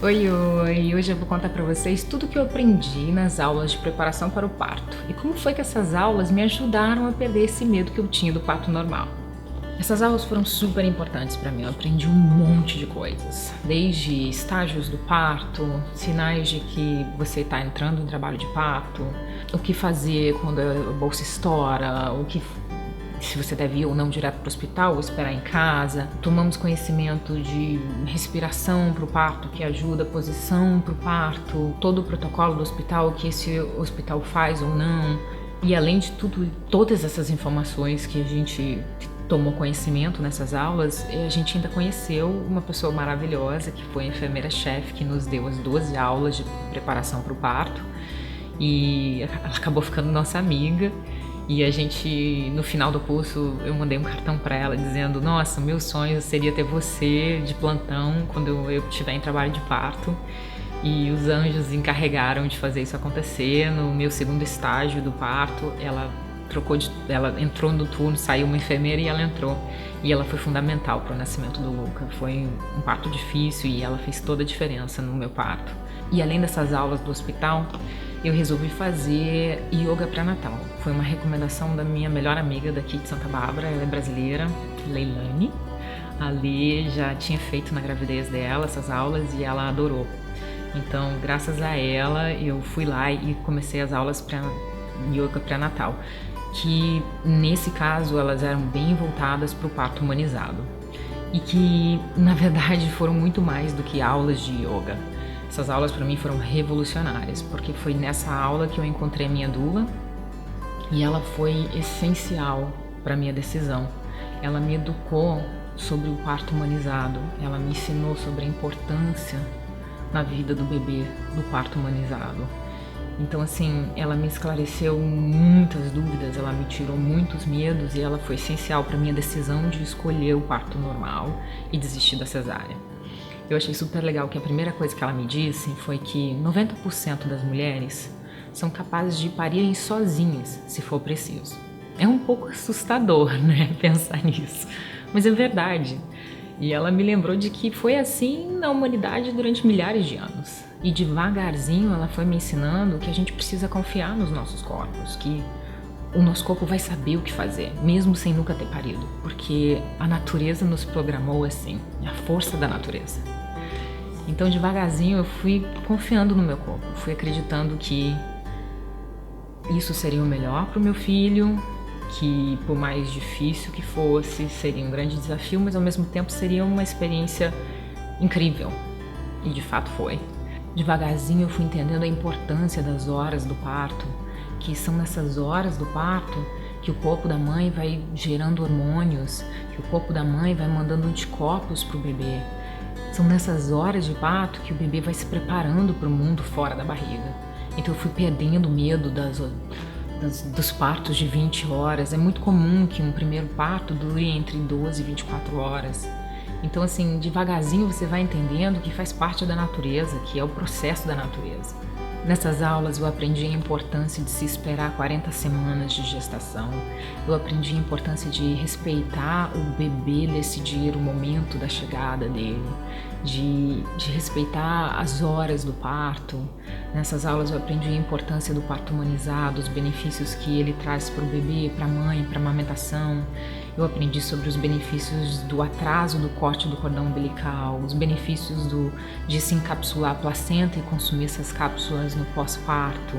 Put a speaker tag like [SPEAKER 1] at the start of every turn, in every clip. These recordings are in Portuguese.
[SPEAKER 1] Oi, oi! Hoje eu vou contar pra vocês tudo que eu aprendi nas aulas de preparação para o parto e como foi que essas aulas me ajudaram a perder esse medo que eu tinha do parto normal. Essas aulas foram super importantes para mim, eu aprendi um monte de coisas, desde estágios do parto, sinais de que você está entrando em trabalho de parto, o que fazer quando a bolsa estoura, se você deve ir ou não direto para o hospital ou esperar em casa. Tomamos conhecimento de respiração para o parto, que ajuda a posição para o parto, todo o protocolo do hospital, o que esse hospital faz ou não. E além de tudo, todas essas informações que a gente tomou conhecimento nessas aulas, a gente ainda conheceu uma pessoa maravilhosa, que foi a enfermeira-chefe, que nos deu as 12 aulas de preparação para o parto. E ela acabou ficando nossa amiga. E a gente, no final do curso, eu mandei um cartão para ela dizendo: nossa, meu sonho seria ter você de plantão quando eu estiver em trabalho de parto. E os anjos encarregaram de fazer isso acontecer. No meu segundo estágio do parto, ela entrou no turno, saiu uma enfermeira e ela entrou. E ela foi fundamental para o nascimento do Luca. Foi um parto difícil e ela fez toda a diferença no meu parto. E além dessas aulas do hospital, eu resolvi fazer yoga pré-natal. Foi uma recomendação da minha melhor amiga daqui de Santa Bárbara, ela é brasileira, Leilani. A Lê já tinha feito na gravidez dela essas aulas e ela adorou. Então, graças a ela, eu fui lá e comecei as aulas para yoga pré-natal, que nesse caso elas eram bem voltadas para o parto humanizado e que, na verdade, foram muito mais do que aulas de yoga. Essas aulas para mim foram revolucionárias, porque foi nessa aula que eu encontrei a minha doula e ela foi essencial para a minha decisão. Ela me educou sobre o parto humanizado, ela me ensinou sobre a importância na vida do bebê do parto humanizado. Então, assim, ela me esclareceu muitas dúvidas, ela me tirou muitos medos e ela foi essencial para a minha decisão de escolher o parto normal e desistir da cesárea. Eu achei super legal que a primeira coisa que ela me disse foi que 90% das mulheres são capazes de parirem sozinhas, se for preciso. É um pouco assustador, né, pensar nisso, mas é verdade. E ela me lembrou de que foi assim na humanidade durante milhares de anos. E devagarzinho ela foi me ensinando que a gente precisa confiar nos nossos corpos, que o nosso corpo vai saber o que fazer, mesmo sem nunca ter parido, porque a natureza nos programou assim, é a força da natureza. Então, devagarzinho, eu fui confiando no meu corpo, fui acreditando que isso seria o melhor para o meu filho, que por mais difícil que fosse, seria um grande desafio, mas ao mesmo tempo seria uma experiência incrível. E de fato foi. Devagarzinho eu fui entendendo a importância das horas do parto, que são nessas horas do parto que o corpo da mãe vai gerando hormônios, que o corpo da mãe vai mandando anticorpos para o bebê. São nessas horas de parto que o bebê vai se preparando para o mundo fora da barriga. Então eu fui perdendo medo dos partos de 20 horas. É muito comum que um primeiro parto dure entre 12 e 24 horas. Então, assim, devagarzinho você vai entendendo que faz parte da natureza, que é o processo da natureza. Nessas aulas eu aprendi a importância de se esperar 40 semanas de gestação. Eu aprendi a importância de respeitar o bebê decidir o momento da chegada dele, de respeitar as horas do parto. Nessas aulas eu aprendi a importância do parto humanizado, os benefícios que ele traz para o bebê, para a mãe, para a amamentação. Eu aprendi sobre os benefícios do atraso do corte do cordão umbilical, os benefícios de se encapsular a placenta e consumir essas cápsulas no pós-parto.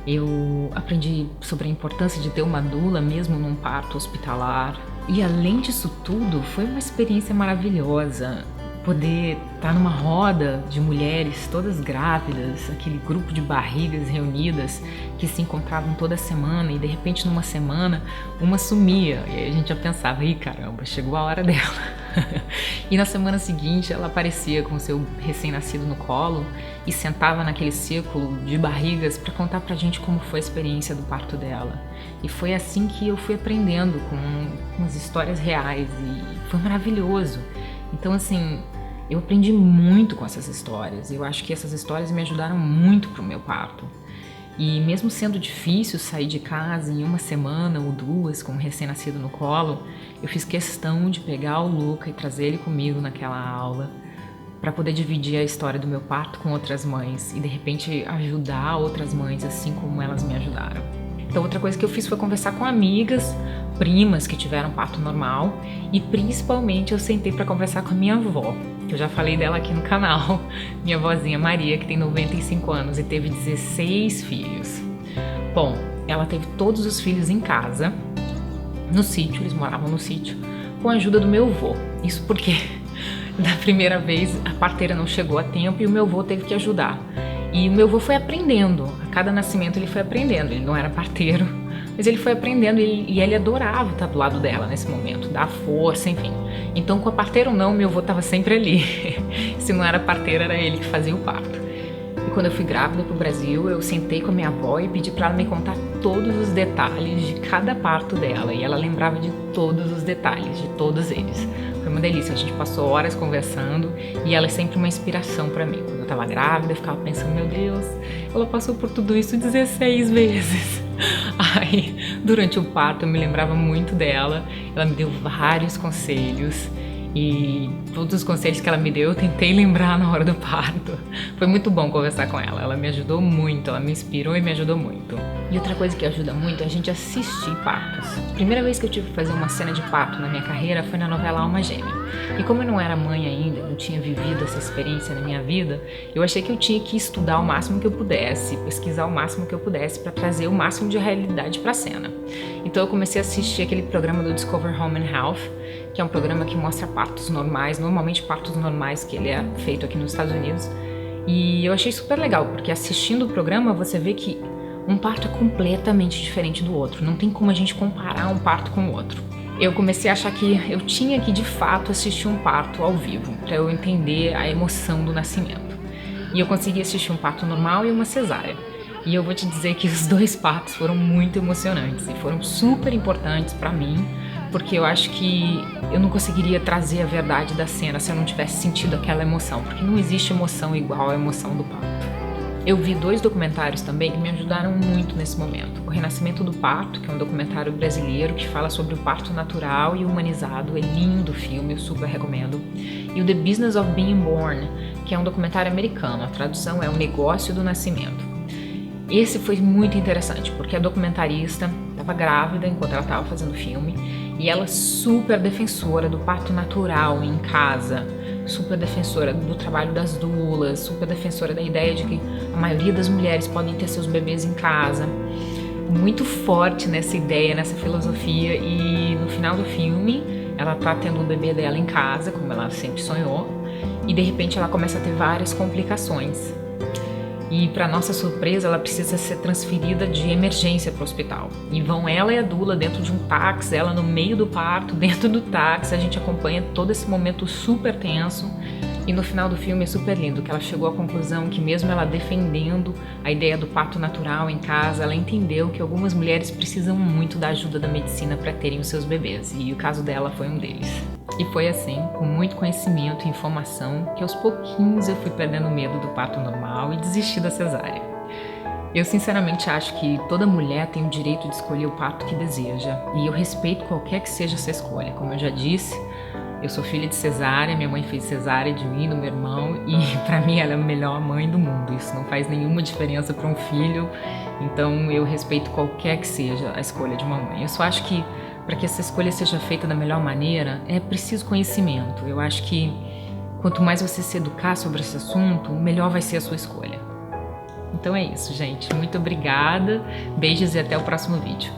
[SPEAKER 1] Eu aprendi sobre a importância de ter uma doula mesmo num parto hospitalar. E além disso tudo, foi uma experiência maravilhosa. Poder estar numa roda de mulheres todas grávidas, aquele grupo de barrigas reunidas que se encontravam toda semana e de repente numa semana uma sumia e aí a gente já pensava: ih, caramba, chegou a hora dela. E na semana seguinte ela aparecia com o seu recém-nascido no colo e sentava naquele círculo de barrigas para contar pra gente como foi a experiência do parto dela. E foi assim que eu fui aprendendo com as histórias reais e foi maravilhoso. Então, assim, eu aprendi muito com essas histórias. Eu acho que essas histórias me ajudaram muito pro meu parto. E mesmo sendo difícil sair de casa em uma semana ou duas com um recém-nascido no colo, eu fiz questão de pegar o Luca e trazer ele comigo naquela aula, para poder dividir a história do meu parto com outras mães e de repente ajudar outras mães assim como elas me ajudaram. Então outra coisa que eu fiz foi conversar com amigas, primas que tiveram parto normal e principalmente eu sentei para conversar com a minha avó, que eu já falei dela aqui no canal, minha avózinha Maria, que tem 95 anos e teve 16 filhos. Bom, ela teve todos os filhos em casa, no sítio, eles moravam no sítio, com a ajuda do meu avô. Isso porque da primeira vez a parteira não chegou a tempo e o meu avô teve que ajudar. E o meu avô foi aprendendo, a cada nascimento ele foi aprendendo, ele não era parteiro, mas ele foi aprendendo e ele adorava estar do lado dela nesse momento, dar força, enfim. Então com a parteira ou não, meu avô estava sempre ali, se não era parteira era ele que fazia o parto. E quando eu fui grávida pro Brasil, eu sentei com a minha avó e pedi para ela me contar todos os detalhes de cada parto dela, e ela lembrava de todos os detalhes, de todos eles. Foi uma delícia, a gente passou horas conversando e ela é sempre uma inspiração para mim. Quando eu tava grávida, eu ficava pensando, meu Deus, ela passou por tudo isso 16 vezes. Aí, durante o parto, eu me lembrava muito dela, ela me deu vários conselhos e todos os conselhos que ela me deu eu tentei lembrar na hora do parto. Foi muito bom conversar com ela me ajudou muito, ela me inspirou e me ajudou muito. E outra coisa que ajuda muito é a gente assistir partos. A primeira vez que eu tive que fazer uma cena de parto na minha carreira foi na novela Alma Gêmea. E como eu não era mãe ainda, não tinha vivido essa experiência na minha vida, eu achei que eu tinha que estudar o máximo que eu pudesse, pesquisar o máximo que eu pudesse para trazer o máximo de realidade para a cena. Então eu comecei a assistir aquele programa do Discover Home and Health, que é um programa que mostra partos normais, normalmente partos normais, que ele é feito aqui nos Estados Unidos. E eu achei super legal, porque assistindo o programa você vê que um parto é completamente diferente do outro, não tem como a gente comparar um parto com o outro. Eu comecei a achar que eu tinha que de fato assistir um parto ao vivo, para eu entender a emoção do nascimento. E eu consegui assistir um parto normal e uma cesárea. E eu vou te dizer que os dois partos foram muito emocionantes e foram super importantes para mim, porque eu acho que eu não conseguiria trazer a verdade da cena se eu não tivesse sentido aquela emoção, porque não existe emoção igual à emoção do parto. Eu vi 2 documentários também que me ajudaram muito nesse momento. O Renascimento do Parto, que é um documentário brasileiro que fala sobre o parto natural e humanizado, é lindo o filme, eu super recomendo. E o The Business of Being Born, que é um documentário americano, a tradução é O Negócio do Nascimento. Esse foi muito interessante, porque a documentarista estava grávida enquanto ela estava fazendo o filme, e ela super defensora do parto natural em casa, super defensora do trabalho das doulas, super defensora da ideia de que a maioria das mulheres podem ter seus bebês em casa. Muito forte nessa ideia, nessa filosofia, e no final do filme ela tá tendo o bebê dela em casa, como ela sempre sonhou, e de repente ela começa a ter várias complicações. E para nossa surpresa, ela precisa ser transferida de emergência para o hospital. E vão ela e a doula dentro de um táxi, ela no meio do parto, dentro do táxi, a gente acompanha todo esse momento super tenso. E no final do filme é super lindo, que ela chegou à conclusão que mesmo ela defendendo a ideia do parto natural em casa, ela entendeu que algumas mulheres precisam muito da ajuda da medicina para terem os seus bebês, e o caso dela foi um deles. E foi assim, com muito conhecimento e informação, que aos pouquinhos eu fui perdendo medo do parto normal e desisti da cesárea. Eu sinceramente acho que toda mulher tem o direito de escolher o parto que deseja, e eu respeito qualquer que seja essa escolha. Como eu já disse, eu sou filha de cesárea, minha mãe fez cesárea de mim e do meu irmão, e pra mim ela é a melhor mãe do mundo. Isso não faz nenhuma diferença para um filho, então eu respeito qualquer que seja a escolha de uma mãe. Eu só acho que para que essa escolha seja feita da melhor maneira, é preciso conhecimento. Eu acho que quanto mais você se educar sobre esse assunto, melhor vai ser a sua escolha. Então é isso, gente. Muito obrigada, beijos e até o próximo vídeo.